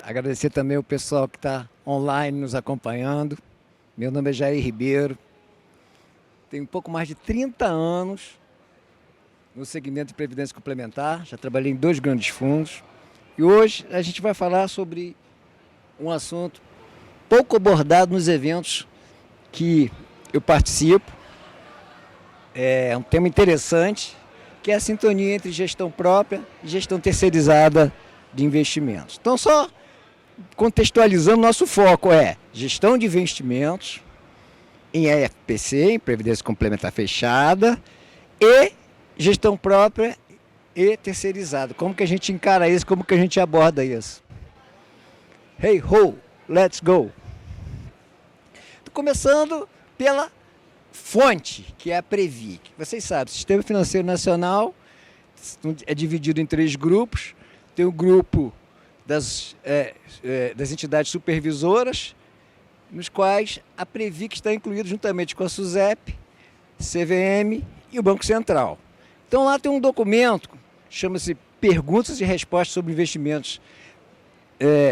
Agradecer também o pessoal que está online nos acompanhando. Meu nome é Jair Ribeiro. Tenho um pouco mais de 30 anos no segmento de Previdência Complementar. Já trabalhei em 2 grandes fundos. E hoje a gente vai falar sobre um assunto pouco abordado nos eventos que eu participo. É um tema interessante, que é a sintonia entre gestão própria e gestão terceirizada de investimentos. Então, só contextualizando, nosso foco é gestão de investimentos em EFPC, em Previdência Complementar Fechada, e gestão própria e terceirizada. Como que a gente encara isso, como que a gente aborda isso? Hey ho, let's go! Começando pela fonte, que é a Previc. Vocês sabem, o Sistema Financeiro Nacional é dividido em 3 grupos. Tem o grupo das entidades supervisoras, nos quais a Previc está incluída juntamente com a SUSEP, CVM e o Banco Central. Então lá tem um documento, chama-se Perguntas e Respostas sobre Investimentos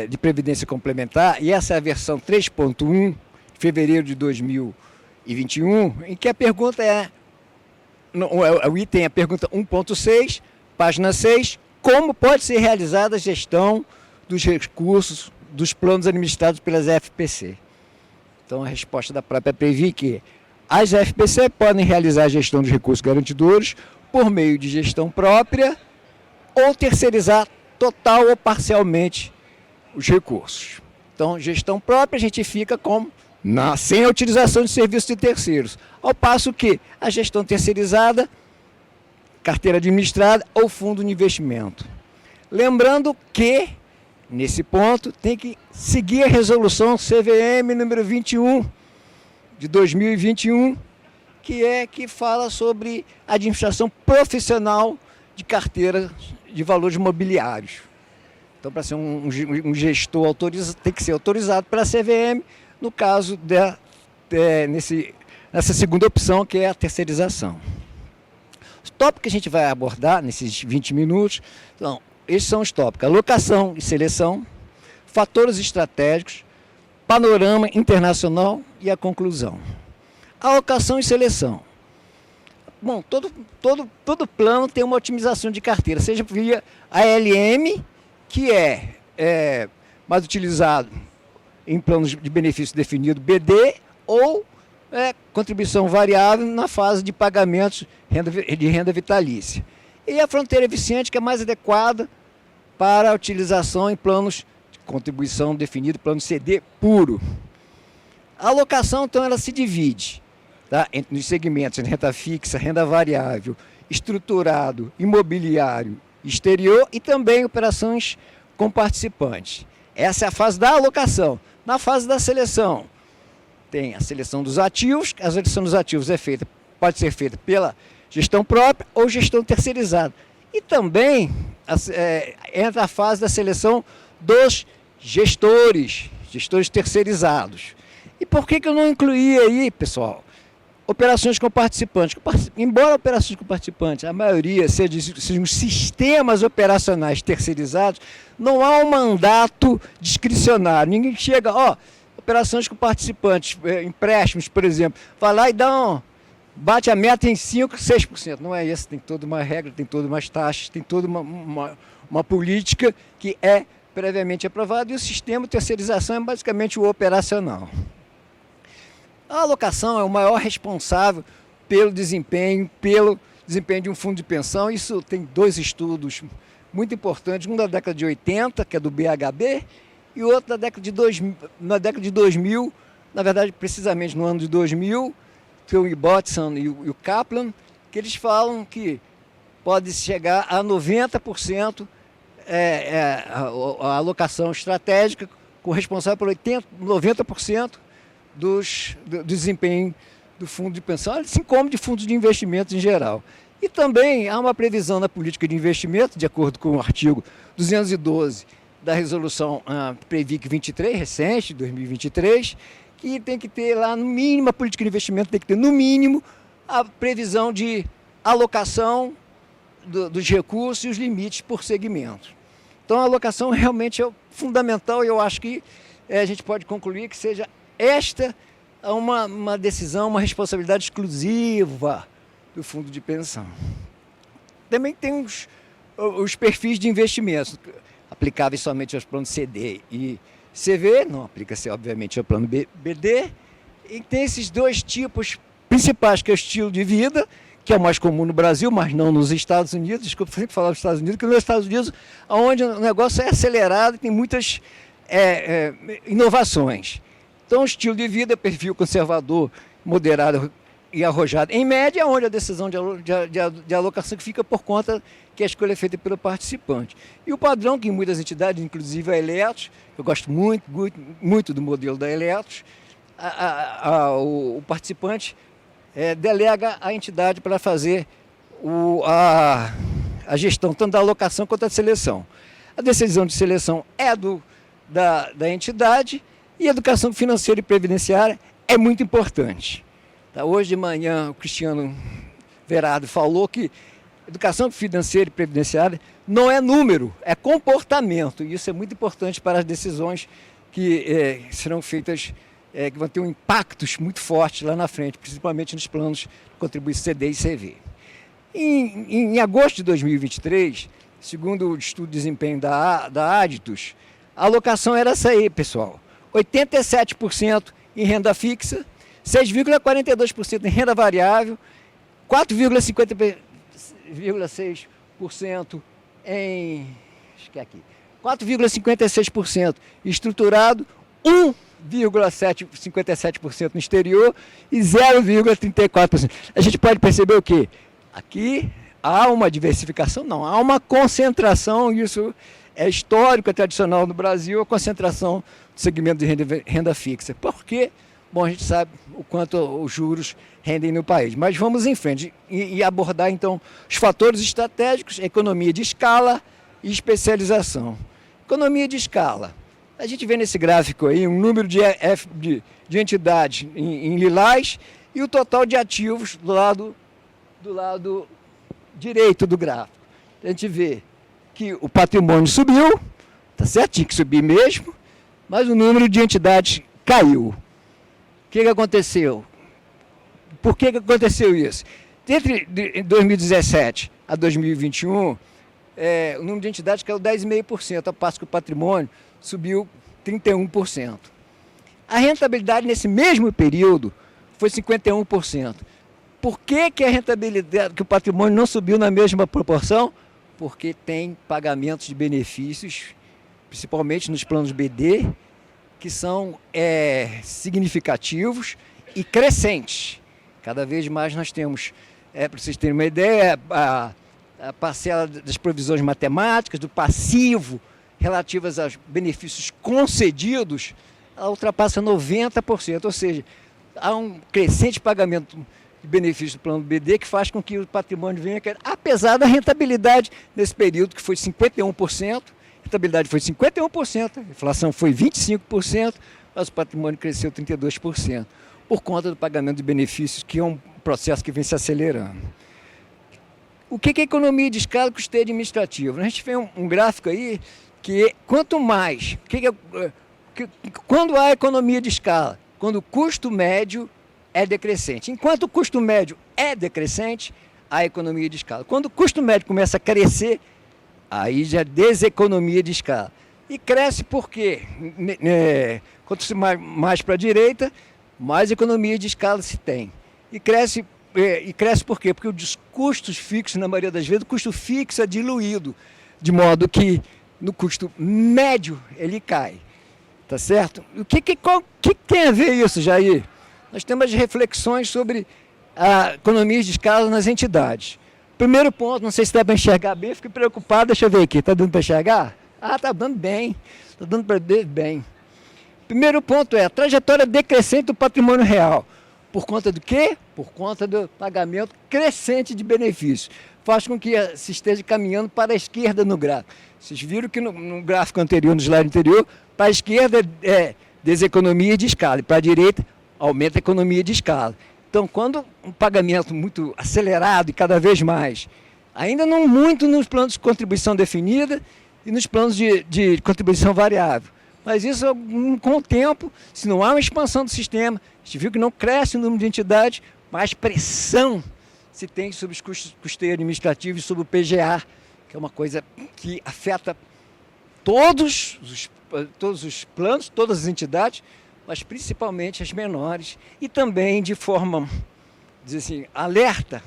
de Previdência Complementar, e essa é a versão 3.1, fevereiro de 2021, em que a pergunta o item é a pergunta 1.6, página 6, como pode ser realizada a gestão dos recursos dos planos administrados pelas FPC. Então a resposta da própria Previc é: as FPC podem realizar a gestão dos recursos garantidores por meio de gestão própria ou terceirizar total ou parcialmente os recursos. Então, gestão própria a gente fica sem a utilização de serviços de terceiros, ao passo que a gestão terceirizada, carteira administrada ou fundo de investimento. Lembrando que, nesse ponto, tem que seguir a resolução CVM número 21 de 2021, que fala sobre administração profissional de carteira de valores imobiliários. Então, para ser um gestor autorizado, tem que ser autorizado pela CVM, no caso nessa segunda opção, que é a terceirização. Os tópicos que a gente vai abordar nesses 20 minutos, então, esses são os tópicos: alocação e seleção, fatores estratégicos, panorama internacional e a conclusão. Alocação e seleção. Bom, todo plano tem uma otimização de carteira, seja via ALM, que é mais utilizado em planos de benefício definido, BD, ou contribuição variável na fase de pagamentos de renda vitalícia. E a fronteira eficiente, que é mais adequada para a utilização em planos de contribuição definido, plano CD puro. A alocação, então, ela se divide, tá, entre os segmentos de renda fixa, renda variável, estruturado, imobiliário, exterior e também operações com participantes. Essa é a fase da alocação. Na fase da seleção, tem a seleção dos ativos. A seleção dos ativos pode ser feita pela gestão própria ou gestão terceirizada. E também entra a fase da seleção dos gestores terceirizados. E por que eu não incluí aí, pessoal, operações com participantes? Embora operações com participantes, a maioria sejam sistemas operacionais terceirizados, não há um mandato discricionário. Ninguém chega, operações com participantes, empréstimos, por exemplo, vai lá e bate a meta em 5%, 6%. Não é isso, tem toda uma regra, tem todas umas taxas, tem toda uma política que é previamente aprovada, e o sistema de terceirização é basicamente o operacional. A alocação é o maior responsável pelo desempenho de um fundo de pensão. Isso tem 2 estudos muito importantes, um da década de 80, que é do BHB, e outro na década de 2000, na verdade, precisamente no ano de 2000, que o Ibbotson e o Kaplan, que eles falam que pode chegar a 90% a alocação estratégica, responsável por 90% do desempenho do fundo de pensão, assim como de fundos de investimentos em geral. E também há uma previsão na política de investimento, de acordo com o artigo 212 da resolução Previc 23, recente, 2023, que tem que ter lá, no mínimo, a política de investimento tem que ter, no mínimo, a previsão de alocação dos recursos e os limites por segmento. Então, a alocação realmente fundamental, e eu acho que a gente pode concluir que seja esta uma decisão, uma responsabilidade exclusiva do fundo de pensão. Também tem os perfis de investimentos, aplicáveis somente aos planos CD e CV, não aplica-se obviamente ao plano BD, e tem esses dois tipos principais, que é o estilo de vida, que é o mais comum no Brasil, mas não nos Estados Unidos. Desculpa sempre falar dos Estados Unidos, porque nos Estados Unidos, onde o negócio é acelerado, tem muitas inovações. Então, o estilo de vida é perfil conservador, moderado e arrojado. Em média, onde a decisão de alocação fica por conta que a escolha é feita pelo participante. E o padrão, que em muitas entidades, inclusive a Eletros, eu gosto muito do modelo da Eletros, o participante delega a entidade para fazer a gestão tanto da alocação quanto da seleção. A decisão de seleção é da entidade, e a educação financeira e previdenciária é muito importante. Tá? Hoje de manhã o Cristiano Verado falou que educação financeira e previdenciária não é número, é comportamento. E isso é muito importante para as decisões que serão feitas, que vão ter impactos muito fortes lá na frente, principalmente nos planos de contribuição CD e CV. Em agosto de 2023, segundo o estudo de desempenho da Aditus, a alocação era essa aí, pessoal. 87% em renda fixa, 6,42% em renda variável, 4,6% em 4,56% estruturado, 1,57% no exterior e 0,34%. A gente pode perceber o quê? Aqui há uma diversificação? Não, há uma concentração, isso é histórico, é tradicional no Brasil, a concentração do segmento de renda fixa. Por quê? Bom, a gente sabe o quanto os juros rendem no país. Mas vamos em frente e abordar, então, os fatores estratégicos, economia de escala e especialização. Economia de escala. A gente vê nesse gráfico aí um número de entidades em lilás e o total de ativos do lado direito do gráfico. A gente vê que o patrimônio subiu, tá certo? Tinha que subir mesmo, mas o número de entidades caiu. O que aconteceu? Por que aconteceu isso? Entre 2017 a 2021, o número de entidades caiu 10,5%, ao passo que o patrimônio subiu 31%. A rentabilidade nesse mesmo período foi 51%. Por que a rentabilidade, que o patrimônio não subiu na mesma proporção? Porque tem pagamentos de benefícios, principalmente nos planos BD, que são significativos e crescentes. Cada vez mais nós temos, para vocês terem uma ideia, a parcela das provisões matemáticas, do passivo, relativas aos benefícios concedidos, ela ultrapassa 90%, ou seja, há um crescente pagamento de benefícios do plano BD que faz com que o patrimônio venha, apesar da rentabilidade nesse período que foi 51%, a rentabilidade foi 51%, a inflação foi 25%, mas o patrimônio cresceu 32%, por conta do pagamento de benefícios, que é um processo que vem se acelerando. O que é economia de escala e custeio administrativo? A gente vê um gráfico aí que quanto mais, quando há economia de escala, quando o custo médio é decrescente. Enquanto o custo médio é decrescente, há economia de escala. Quando o custo médio começa a crescer, aí já é deseconomia de escala. E cresce por quê? Quanto mais para a direita, mais economia de escala se tem. E cresce por quê? Porque os custos fixos, na maioria das vezes, o custo fixo é diluído, de modo que no custo médio ele cai. Tá certo? O que tem a ver isso, Jair? Nós temos reflexões sobre a economia de escala nas entidades. Primeiro ponto, não sei se dá para enxergar bem, fiquei preocupado, deixa eu ver aqui, está dando para enxergar? Ah, está dando bem, está dando para ver bem. Primeiro ponto é a trajetória decrescente do patrimônio real. Por conta do quê? Por conta do pagamento crescente de benefícios. Faz com que se esteja caminhando para a esquerda no gráfico. Vocês viram que no gráfico anterior, no slide anterior, para a esquerda é deseconomia de escala, e para a direita aumenta a economia de escala. Então, quando um pagamento muito acelerado e cada vez mais, ainda não muito nos planos de contribuição definida, e nos planos de contribuição variável. Mas isso, com o tempo, se não há uma expansão do sistema, a gente viu que não cresce o número de entidades, mais pressão se tem sobre os custos custeio administrativo e sobre o PGA, que é uma coisa que afeta todos os planos, todas as entidades, mas principalmente as menores, e também de forma, dizer assim, alerta,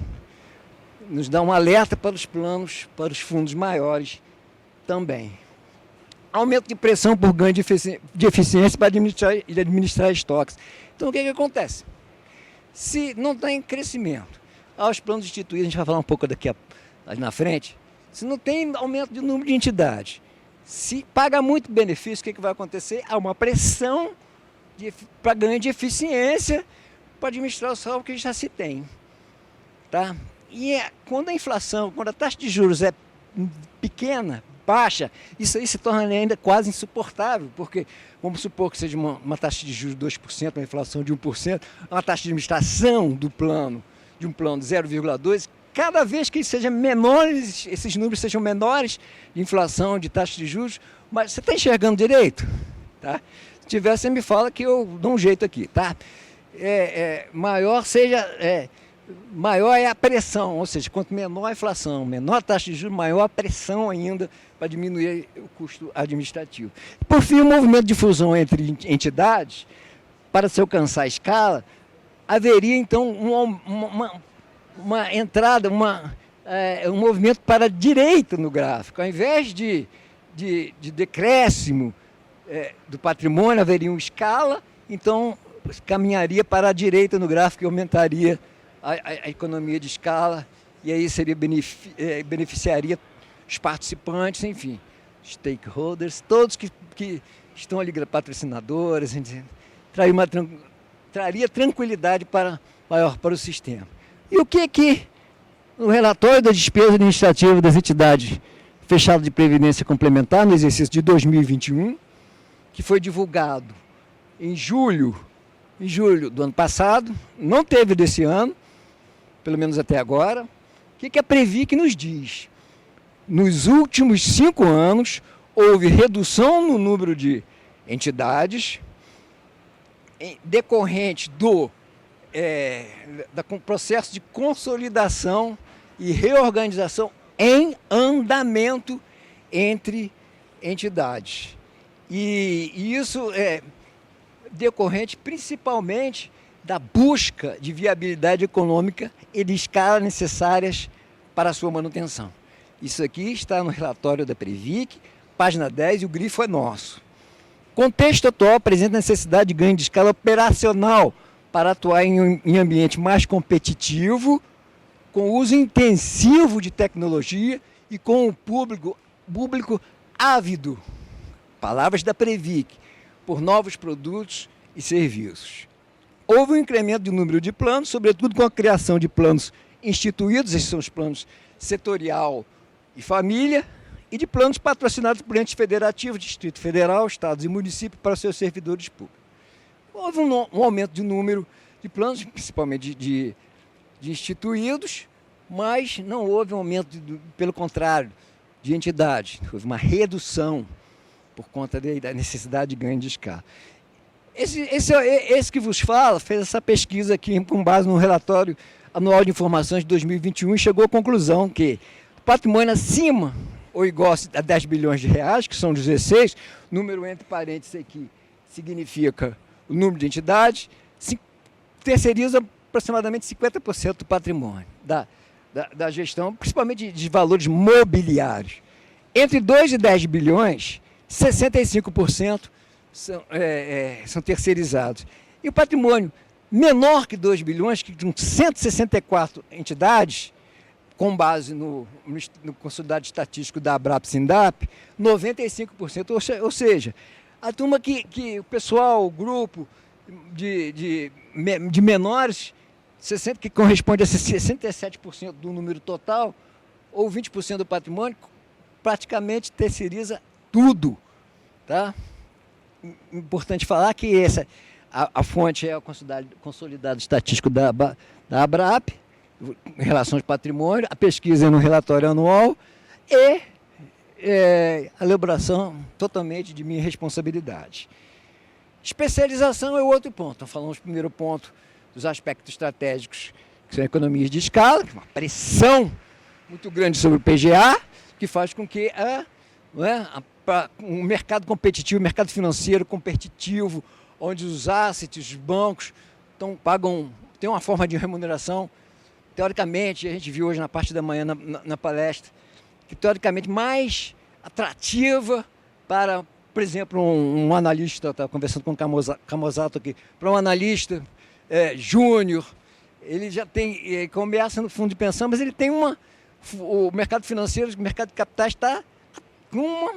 nos dá um alerta para os planos, para os fundos maiores também. Aumento de pressão por ganho de eficiência para administrar estoques. Então, o que acontece? Se não tem crescimento, aos planos instituídos, a gente vai falar um pouco daqui na frente, se não tem aumento de número de entidades, se paga muito benefício, o que vai acontecer? Há uma pressão para ganho de eficiência para administrar o saldo que já se tem. Tá? E quando a inflação, quando a taxa de juros é pequena, baixa, isso aí se torna ainda quase insuportável, porque vamos supor que seja uma taxa de juros de 2%, uma inflação de 1%, uma taxa de administração de um plano de 0,2%, cada vez que seja menores, esses números sejam menores de inflação, de taxa de juros, mas você está enxergando direito? Tá? Se tiver, você me fala que eu dou um jeito aqui. Tá? Maior é a pressão, ou seja, quanto menor a inflação, menor a taxa de juros, maior a pressão ainda para diminuir o custo administrativo. Por fim, o movimento de fusão entre entidades, para se alcançar a escala, haveria então uma entrada, um movimento para a direita no gráfico. Ao invés de decréscimo do patrimônio, haveria uma escala, então caminharia para a direita no gráfico e aumentaria a economia de escala, e aí beneficiaria os participantes, enfim, stakeholders, todos que estão ali, patrocinadores, traria tranquilidade maior para o sistema. E o que no relatório da despesa administrativa das entidades fechadas de previdência complementar no exercício de 2021, que foi divulgado em julho do ano passado, não teve desse ano, pelo menos até agora, o que a Previc nos diz? Nos últimos 5 anos, houve redução no número de entidades decorrente do processo de consolidação e reorganização em andamento entre entidades. E isso é decorrente principalmente da busca de viabilidade econômica e de escala necessárias para a sua manutenção. Isso aqui está no relatório da Previc, página 10, e o grifo é nosso. O contexto atual apresenta necessidade de ganho de escala operacional para atuar em ambiente mais competitivo, com uso intensivo de tecnologia e com o público ávido, palavras da Previc, por novos produtos e serviços. Houve um incremento do número de planos, sobretudo com a criação de planos instituídos, esses são os planos setorial e família, e de planos patrocinados por entes federativos, Distrito Federal, Estados e municípios para seus servidores públicos. Houve um aumento de número de planos, principalmente de instituídos, mas não houve um aumento, pelo contrário, de entidades. Houve uma redução por conta da necessidade de ganho de escala. Esse que vos fala fez essa pesquisa aqui com base no relatório anual de informações de 2021 e chegou à conclusão que o patrimônio acima ou igual a 10 bilhões de reais, que são 16, número entre parênteses aqui significa o número de entidades, terceiriza aproximadamente 50% do patrimônio da gestão, principalmente de valores mobiliários. Entre 2 e 10 bilhões, 65% são terceirizados. E o patrimônio menor que 2 bilhões, que de 164 entidades, com base no consolidado estatístico da ABRAP-SINDAP, 95%, ou seja, a turma que o pessoal, o grupo de menores, que corresponde a 67% do número total, ou 20% do patrimônio, praticamente terceiriza tudo. Tá? Importante falar que a fonte é o consolidado estatístico da ABRAP, em relação ao patrimônio, a pesquisa é no relatório anual e a elaboração totalmente de minha responsabilidade. Especialização é o outro ponto. Então, falamos primeiro ponto dos aspectos estratégicos, que são economias de escala, uma pressão muito grande sobre o PGA, que faz com que um mercado competitivo, um mercado financeiro competitivo, onde os assets, os bancos tem uma forma de remuneração, teoricamente, a gente viu hoje na parte da manhã na palestra, que teoricamente mais atrativa para, por exemplo, um analista, estava conversando com o Camozato aqui, para um analista júnior, ele já tem, começa no fundo de pensão, mas ele tem o mercado financeiro, o mercado de capitais está com uma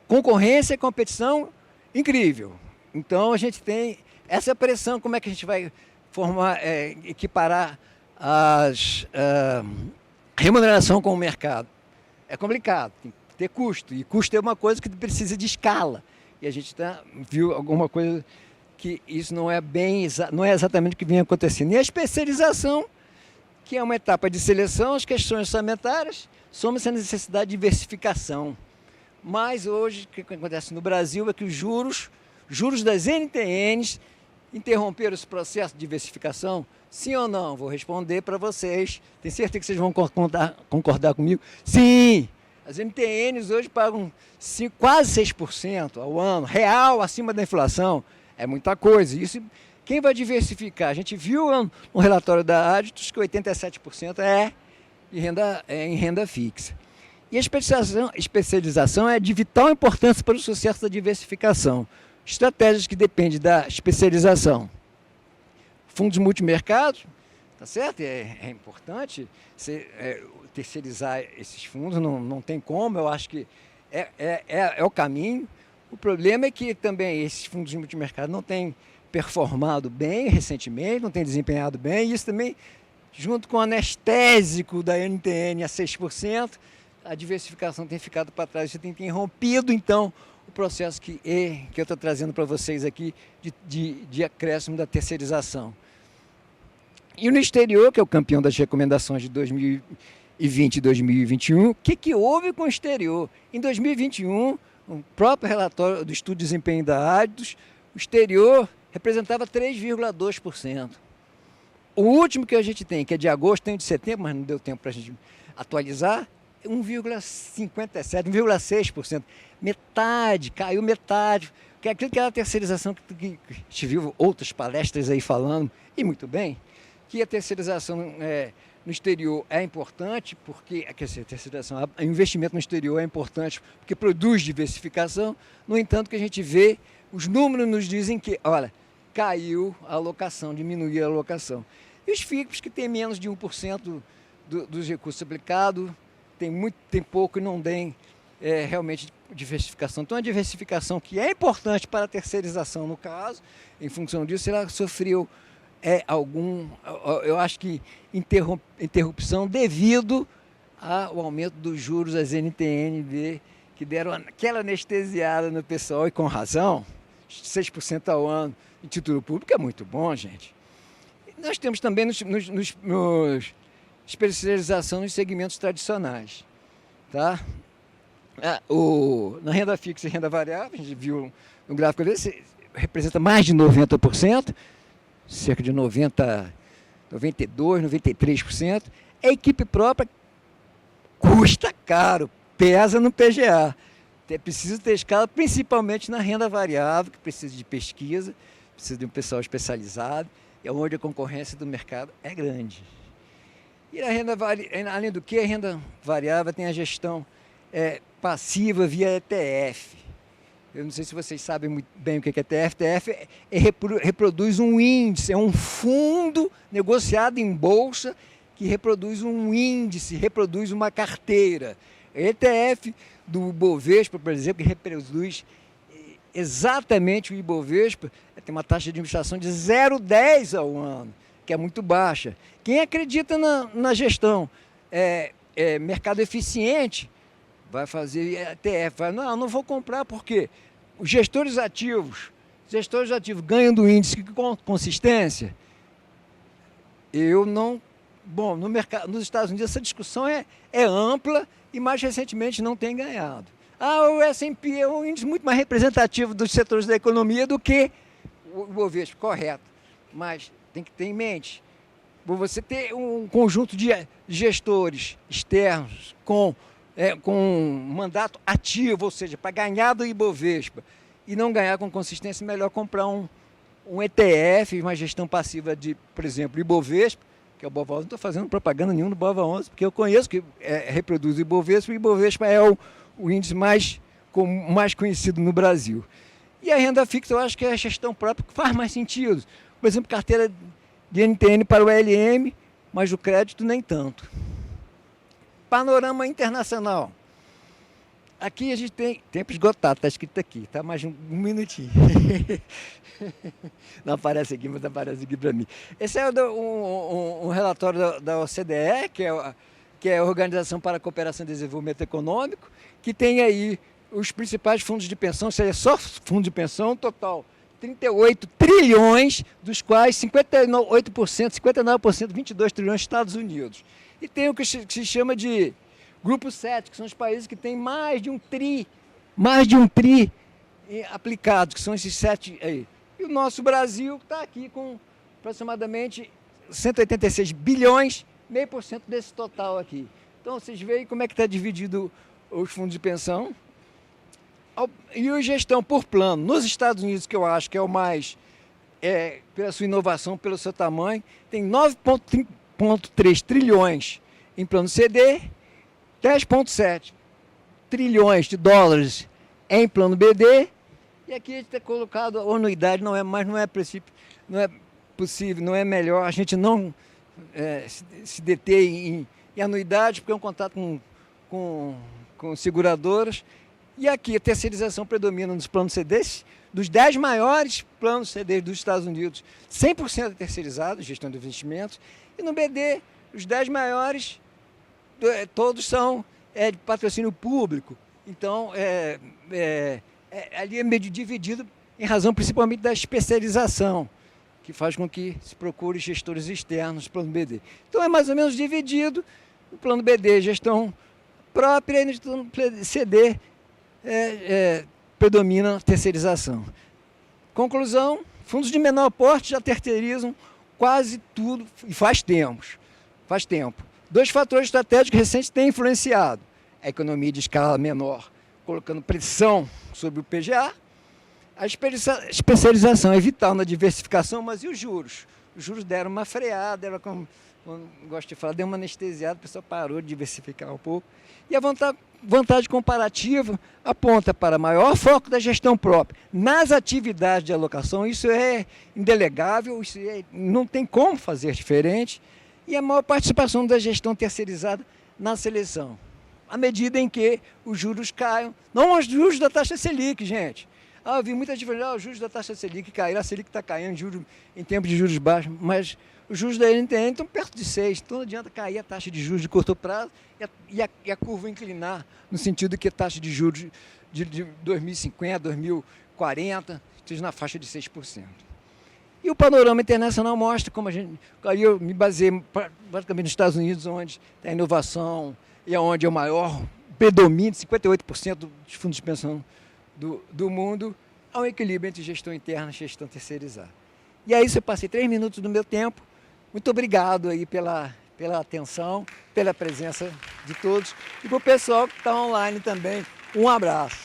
concorrência e competição incrível. Então a gente tem essa pressão, como é que a gente vai equiparar a remuneração com o mercado? É complicado, tem que ter custo, e custo é uma coisa que precisa de escala. E a gente viu alguma coisa que isso não é exatamente o que vem acontecendo. E a especialização, que é uma etapa de seleção, as questões orçamentárias, soma-se a necessidade de diversificação. Mas hoje, o que acontece no Brasil é que os juros das NTNs interromperam esse processo de diversificação? Sim ou não? Vou responder para vocês. Tenho certeza que vocês vão concordar comigo. Sim! As NTNs hoje pagam quase 6% ao ano, real, acima da inflação. É muita coisa. Isso, quem vai diversificar? A gente viu no relatório da Aditus que 87% é em renda fixa. E a especialização é de vital importância para o sucesso da diversificação. Estratégias que dependem da especialização. Fundos multimercados, tá certo? É importante terceirizar esses fundos, não tem como, eu acho que é o caminho. O problema é que também esses fundos multimercados não têm performado bem recentemente, não têm desempenhado bem, e isso também, junto com o anestésico da NTN a 6%, a diversificação tem ficado para trás, você tem interrompido, então, o processo que eu estou trazendo para vocês aqui de acréscimo da terceirização. E no exterior, que é o campeão das recomendações de 2020 e 2021, o que houve com o exterior? Em 2021, o próprio relatório do estudo de desempenho da Aditus, o exterior representava 3,2%. O último que a gente tem, que é de agosto, tem de setembro, mas não deu tempo para a gente atualizar, 1,57%, 1,6%. Metade, caiu metade. Que é aquilo que era a terceirização que a gente viu outras palestras aí falando, e muito bem, que a terceirização no exterior é importante, porque a terceirização, o investimento no exterior é importante porque produz diversificação. No entanto, que a gente vê, os números nos dizem que, olha, caiu a alocação, diminuiu a alocação. E os FIPs, que tem menos de 1% dos recursos aplicados, tem pouco e não tem realmente diversificação. Então, a diversificação, que é importante para a terceirização, no caso, em função disso, ela sofreu eu acho que interrupção devido ao aumento dos juros das NTN-B, que deram aquela anestesiada no pessoal, e com razão, 6% ao ano em título público é muito bom, gente. Nós temos também especialização nos segmentos tradicionais, tá? Na renda fixa e renda variável, a gente viu no gráfico desse, representa mais de 90%, cerca de 90, 92, 93%. A equipe própria custa caro, pesa no PGA. É preciso ter escala, principalmente na renda variável, que precisa de pesquisa, precisa de um pessoal especializado, e onde a concorrência do mercado é grande. E além do que, a renda variável tem a gestão passiva via ETF. Eu não sei se vocês sabem muito bem o que é ETF. ETF reproduz um índice, é um fundo negociado em bolsa que reproduz um índice, reproduz uma carteira. ETF do Ibovespa, por exemplo, que reproduz exatamente o Ibovespa, tem uma taxa de administração de 0,10 ao ano, que é muito baixa. Quem acredita na gestão mercado eficiente vai fazer ETF. Não vou comprar porque os gestores ativos ganham do índice com consistência. Eu não Bom, no mercado, nos Estados Unidos essa discussão é ampla e mais recentemente não tem ganhado. O S&P é um índice muito mais representativo dos setores da economia do que o Bovespa, correto. Mas tem que ter em mente, você ter um conjunto de gestores externos com mandato ativo, ou seja, para ganhar do Ibovespa e não ganhar com consistência, melhor comprar um ETF, uma gestão passiva de, por exemplo, Ibovespa, que é o BOVA 11. Não estou fazendo propaganda nenhuma do BOVA 11, porque eu conheço que reproduz o Ibovespa, e o Ibovespa é o índice mais conhecido no Brasil. E a renda fixa, eu acho que é a gestão própria que faz mais sentido. Por exemplo, carteira de NTN para o LM, mas o crédito nem tanto. Panorama internacional. Aqui a gente tem tempo esgotado, está escrito aqui, tá? Mais um minutinho. Não aparece aqui, mas aparece aqui para mim. Esse é um relatório da OCDE, que é a Organização para a Cooperação e Desenvolvimento Econômico, que tem aí os principais fundos de pensão, seja só fundo de pensão, total 38 trilhões, dos quais 59%, 22 trilhões Estados Unidos. E tem o que se chama de Grupo 7, que são os países que têm mais de um tri aplicados, que são esses 7 aí. E o nosso Brasil está aqui com aproximadamente 186 bilhões, 0,5% desse total aqui. Então vocês veem como é que está dividido os fundos de pensão. E a gestão por plano. Nos Estados Unidos, que eu acho que é o mais, pela sua inovação, pelo seu tamanho, tem 9,3 trilhões em plano CD, 10,7 trilhões de dólares em plano BD, e aqui a gente está colocado a anuidade, não é possível, não é melhor a gente não se deter em anuidade, porque é um contato com seguradoras. E aqui a terceirização predomina nos planos CDs, dos 10 maiores planos CDs dos Estados Unidos, 100% terceirizados, gestão de investimentos, e no BD, os 10 maiores, todos são de patrocínio público. Então, ali é meio dividido em razão principalmente da especialização, que faz com que se procure gestores externos no plano BD. Então é mais ou menos dividido, o plano BD gestão própria e no plano CD predomina a terceirização. Conclusão, fundos de menor porte já terceirizam quase tudo e faz tempo. 2 fatores estratégicos recentes têm influenciado a economia de escala menor, colocando pressão sobre o PGA. A especialização é vital na diversificação, mas e os juros? Os juros deram uma freada, deram, como gosto de falar, deu uma anestesiada, o pessoal parou de diversificar um pouco. E a vantagem comparativa aponta para maior foco da gestão própria nas atividades de alocação. Isso é indelegável, não tem como fazer diferente. E a maior participação da gestão terceirizada na seleção, à medida em que os juros caiam. Não os juros da taxa Selic, gente. Eu vi muita diferença, os juros da taxa Selic caíram, a Selic está caindo em tempo de juros baixos, mas os juros da NTN estão perto de 6, então não adianta cair a taxa de juros de curto prazo e a curva inclinar, no sentido que a taxa de juros de 2050, 2040 esteja na faixa de 6%. E o panorama internacional mostra como aí eu me baseei praticamente nos Estados Unidos, onde tem a inovação e onde é o maior predomínio, 58% dos fundos de pensão do mundo, há um equilíbrio entre gestão interna e gestão terceirizada. E é isso, eu passei 3 minutos do meu tempo. Muito obrigado aí pela atenção, pela presença de todos. E para o pessoal que está online também, um abraço.